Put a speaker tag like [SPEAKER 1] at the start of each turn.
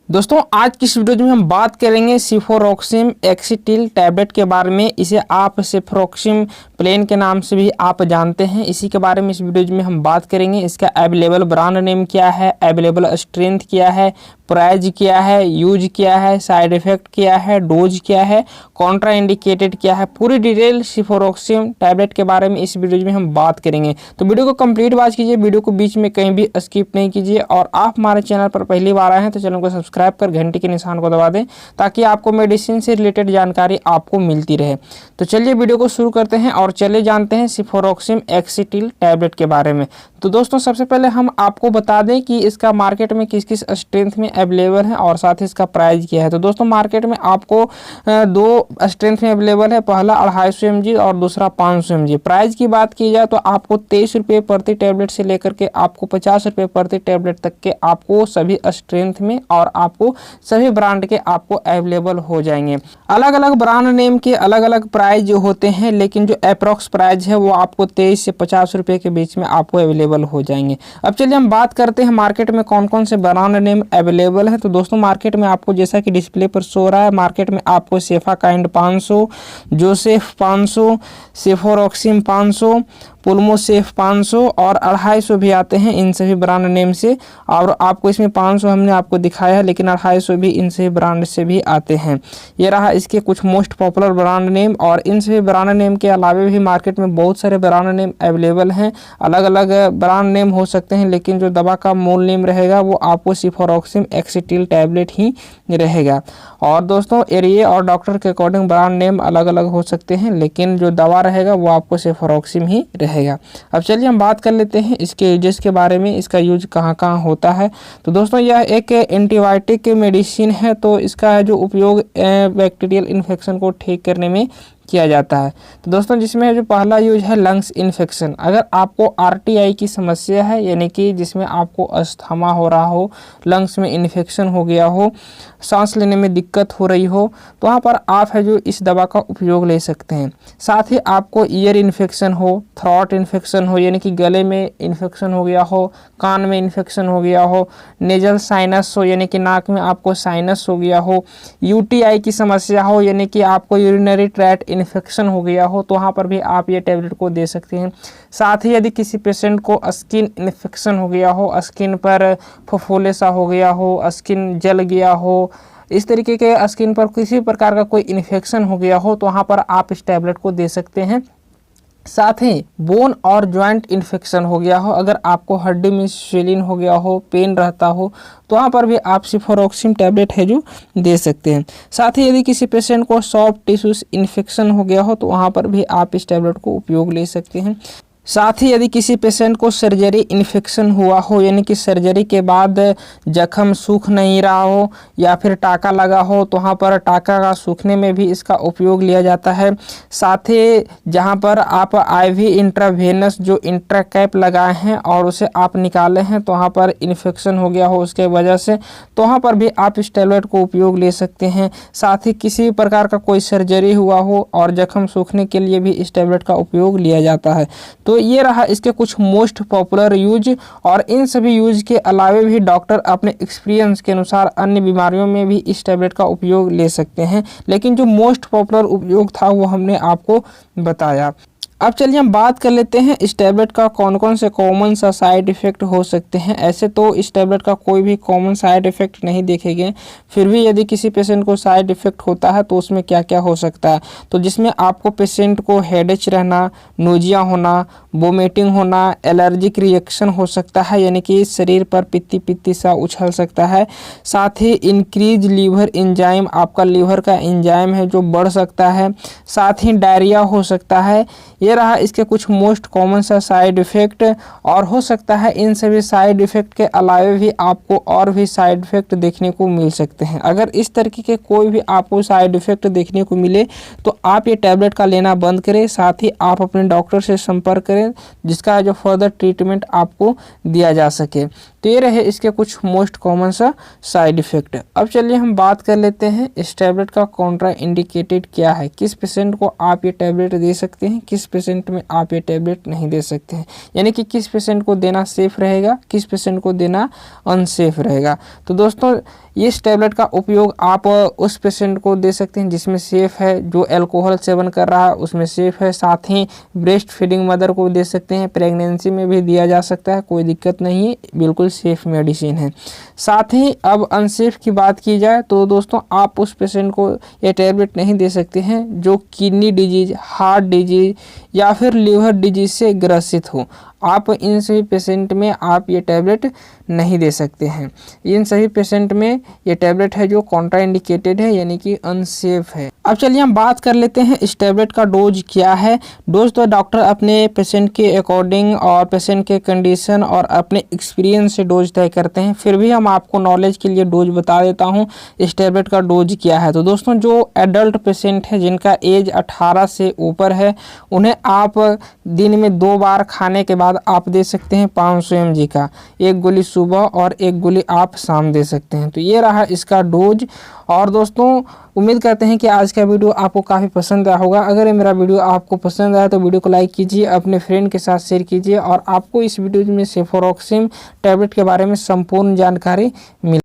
[SPEAKER 1] दोस्तों आज की इस वीडियो में हम बात करेंगे सेफोरोक्सिम एक्सिटिल टैबलेट के बारे में। इसे आप सेफोरोक्सिम प्लेन के नाम से भी आप जानते हैं। इसी के बारे में इस वीडियो में हम बात करेंगे। इसका अवेलेबल ब्रांड नेम क्या है, अवेलेबल स्ट्रेंथ क्या है, प्राइस क्या है, यूज क्या है, साइड इफेक्ट क्या है, डोज क्या है, कॉन्ट्रा इंडिकेटेड क्या है, पूरी डिटेल सेफोरोक्सिम टैबलेट के बारे में इस वीडियो में हम बात करेंगे। तो वीडियो को कंप्लीट वॉच कीजिए, वीडियो को बीच में कहीं भी स्किप नहीं कीजिए। और आप हमारे चैनल पर पहली बार आए हैं तो चैनल को सब्सक्राइब कर घंटी के निशान को दबा दें ताकि आपको मेडिसिन से रिलेटेड जानकारी आपको मिलती रहे। तो चलिए वीडियो को शुरू करते हैं और चले जानते हैं सेफोरोक्सिम एक्सिटिल टैबलेट के बारे में। तो दोस्तों सबसे पहले हम आपको बता दें कि इसका मार्केट में किस किस स्ट्रेंथ में अवेलेबल है और साथ ही इसका प्राइस क्या है। तो दोस्तों मार्केट में आपको दो स्ट्रेंथ में अवेलेबल है, पहला 250 mg और दूसरा 500 mg। प्राइस की बात की जाए तो आपको 23 रुपये प्रति टैबलेट से लेकर के आपको 50 रुपये प्रति टैबलेट तक के आपको सभी स्ट्रेंथ में और आपको सभी ब्रांड के आपको अवेलेबल हो जाएंगे। अलग अलग ब्रांड नेम के अलग अलग प्राइस जो होते हैं, लेकिन जो अप्रॉक्स प्राइस है वो आपको 23 से 50 रुपये के बीच में आपको अवेलेबल हो जाएंगे। अब चलिए हम बात करते हैं मार्केट में कौन कौन से ब्रांड नेम अवेलेबल है। तो दोस्तों मार्केट में आपको जैसा कि डिस्प्ले पर शो रहा है, मार्केट में आपको सेफाकाइंड 500, जोसेफ 500, सेफोरोक्सिम 500, पुल्मोसेफ 500 और 250 भी आते हैं इन सभी ब्रांड नेम से। और आपको इसमें 500 हमने आपको दिखाया है, लेकिन 250 भी इन सभी ब्रांड से भी आते हैं। ये रहा इसके कुछ मोस्ट पॉपुलर ब्रांड नेम। और इन सभी ब्रांड नेम के अलावा भी मार्केट में बहुत सारे ब्रांड नेम अवेलेबल हैं। अलग अलग ब्रांड नेम हो सकते हैं, लेकिन जो दवा का मूल नेम रहेगा वो आपको सेफोरोक्सिम एक्सिटिल टैबलेट ही रहेगा। और दोस्तों एरिया और डॉक्टर के अकॉर्डिंग ब्रांड नेम अलग अलग हो सकते हैं, लेकिन जो दवा रहेगा वो आपको सेफोरोक्सिम ही रहेगा। अब चलिए हम बात कर लेते हैं इसके यूजेस के बारे में, इसका यूज कहाँ कहाँ होता है। तो दोस्तों यह एक एंटीबायोटिक मेडिसिन है। तो इसका जो उपयोग बैक्टीरियल इन्फेक्शन को ठीक करने में किया जाता है। तो दोस्तों जिसमें जो पहला यूज है लंग्स इन्फेक्शन। अगर आपको आरटीआई की समस्या है, यानी कि जिसमें आपको अस्थमा हो रहा हो, लंग्स में इन्फेक्शन हो गया हो, सांस लेने में दिक्कत हो रही हो, तो वहाँ पर आप है जो इस दवा का उपयोग ले सकते हैं। साथ ही आपको ईयर इन्फेक्शन हो, थ्रोट इन्फेक्शन हो, यानी कि गले में इन्फेक्शन हो गया हो, कान में इन्फेक्शन हो गया हो, नेजल साइनस हो, यानी कि नाक में आपको साइनस हो गया हो, यूटीआई की समस्या हो, यानी कि आपको यूरिनरी ट्रैक्ट इन्फेक्शन हो गया हो, तो वहाँ पर भी आप ये टैबलेट को दे सकते हैं। साथ ही यदि किसी पेशेंट को स्किन इन्फेक्शन हो गया हो, स्किन पर फफोले सा हो गया हो, स्किन जल गया हो, इस तरीके के स्किन पर किसी प्रकार का कोई इन्फेक्शन हो गया हो, तो वहाँ पर आप इस टैबलेट को दे सकते हैं। साथ ही बोन और जॉइंट इन्फेक्शन हो गया हो, अगर आपको हड्डी में स्वेलिंग हो गया हो, पेन रहता हो, तो वहाँ पर भी आप सेफोरोक्सिम टैबलेट है जो दे सकते हैं। साथ ही यदि किसी पेशेंट को सॉफ्ट टिश्यूज इन्फेक्शन हो गया हो, तो वहाँ पर भी आप इस टैबलेट को उपयोग ले सकते हैं। साथ ही यदि किसी पेशेंट को सर्जरी इन्फेक्शन हुआ हो, यानी कि सर्जरी के बाद जख्म सूख नहीं रहा हो या फिर टाका लगा हो, तो वहाँ पर टाका का सूखने में भी इसका उपयोग लिया जाता है। साथ ही जहाँ पर आप आईवी इंट्रावेनस जो इंट्राकैप लगाए हैं और उसे आप निकाले हैं, तो वहाँ पर इन्फेक्शन हो गया हो उसके वजह से, तो वहाँ पर भी आप इस टैबलेट को उपयोग ले सकते हैं। साथ ही किसी प्रकार का कोई सर्जरी हुआ हो और जख्म सूखने के लिए भी इस टैबलेट का उपयोग लिया जाता है। तो ये रहा इसके कुछ मोस्ट पॉपुलर यूज। और इन सभी यूज के अलावा भी डॉक्टर अपने एक्सपीरियंस के अनुसार अन्य बीमारियों में भी इस टैबलेट का उपयोग ले सकते हैं, लेकिन जो मोस्ट पॉपुलर उपयोग था वो हमने आपको बताया। अब चलिए हम बात कर लेते हैं इस टैबलेट का कौन कौन से कॉमन सा साइड इफ़ेक्ट हो सकते हैं। ऐसे तो इस टैबलेट का कोई भी कॉमन साइड इफ़ेक्ट नहीं देखे गए, फिर भी यदि किसी पेशेंट को साइड इफ़ेक्ट होता है तो उसमें क्या क्या हो सकता है। तो जिसमें आपको पेशेंट को हेडेच रहना, नोजिया होना, वोमिटिंग होना, एलर्जिक रिएक्शन हो सकता है, यानी कि शरीर पर पित्ती पित्ती सा उछल सकता है। साथ ही इंक्रीज लीवर एंजाइम, आपका लीवर का एंजाइम है जो बढ़ सकता है। साथ ही डायरिया हो सकता है। ये रहा इसके कुछ मोस्ट कॉमन सा साइड इफ़ेक्ट। और हो सकता है इन सभी साइड इफ़ेक्ट के अलावा भी आपको और भी साइड इफ़ेक्ट देखने को मिल सकते हैं। अगर इस तरीके के कोई भी आपको साइड इफ़ेक्ट देखने को मिले तो आप ये टैबलेट का लेना बंद करें। साथ ही आप अपने डॉक्टर से संपर्क करें, जिसका जो फर्दर ट्रीटमेंट आपको दिया जा सके। तो ये रहे इसके कुछ मोस्ट कॉमन सा साइड इफ़ेक्ट। अब चलिए हम बात कर लेते हैं इस टैबलेट का कॉन्ट्रा इंडिकेटेड क्या है, किस पेशेंट को आप ये टैबलेट दे सकते हैं, किस पेशेंट में आप ये टैबलेट नहीं दे सकते हैं। यानी कि किस पेशेंट को देना सेफ़ रहेगा, किस पेशेंट को देना अनसेफ रहेगा। तो दोस्तों इस टैबलेट का उपयोग आप उस पेशेंट को दे सकते हैं जिसमें सेफ़ है, जो अल्कोहल सेवन कर रहा है उसमें सेफ़ है। साथ ही ब्रेस्ट फीडिंग मदर को दे सकते हैं, प्रेगनेंसी में भी दिया जा सकता है, कोई दिक्कत नहीं है, बिल्कुल सेफ़ मेडिसिन है। साथ ही अब अनसेफ की बात की जाए तो दोस्तों आप उस पेशेंट को ये टैबलेट नहीं दे सकते हैं जो किडनी डिजीज, हार्ट डिजीज या फिर लिवर डिजीज से ग्रसित हो। आप इन सभी पेशेंट में आप ये टैबलेट नहीं दे सकते हैं। इन सभी पेशेंट में ये टैबलेट है जो कॉन्ट्राइंडिकेटेड है, यानी कि अनसेफ है। अब चलिए हम बात कर लेते हैं इस टैबलेट का डोज क्या है। डोज तो डॉक्टर अपने पेशेंट के अकॉर्डिंग और पेशेंट के कंडीशन और अपने एक्सपीरियंस से डोज तय करते हैं। फिर भी हम आपको नॉलेज के लिए डोज बता देता हूँ इस टैबलेट का डोज क्या है। तो दोस्तों जो एडल्ट पेशेंट है जिनका एज 18 से ऊपर है उन्हें आप दिन में 2 बार खाने के बाद आप दे सकते हैं 500 mg का, एक गोली सुबह और एक गोली आप शाम दे सकते हैं। तो ये रहा इसका डोज। और दोस्तों उम्मीद करते हैं कि आज का वीडियो आपको काफ़ी पसंद आया होगा। अगर ये मेरा वीडियो आपको पसंद आया तो वीडियो को लाइक कीजिए, अपने फ्रेंड के साथ शेयर कीजिए और आपको इस वीडियो में सेफोरॉक्सिम टैबलेट के बारे में संपूर्ण जानकारी मिल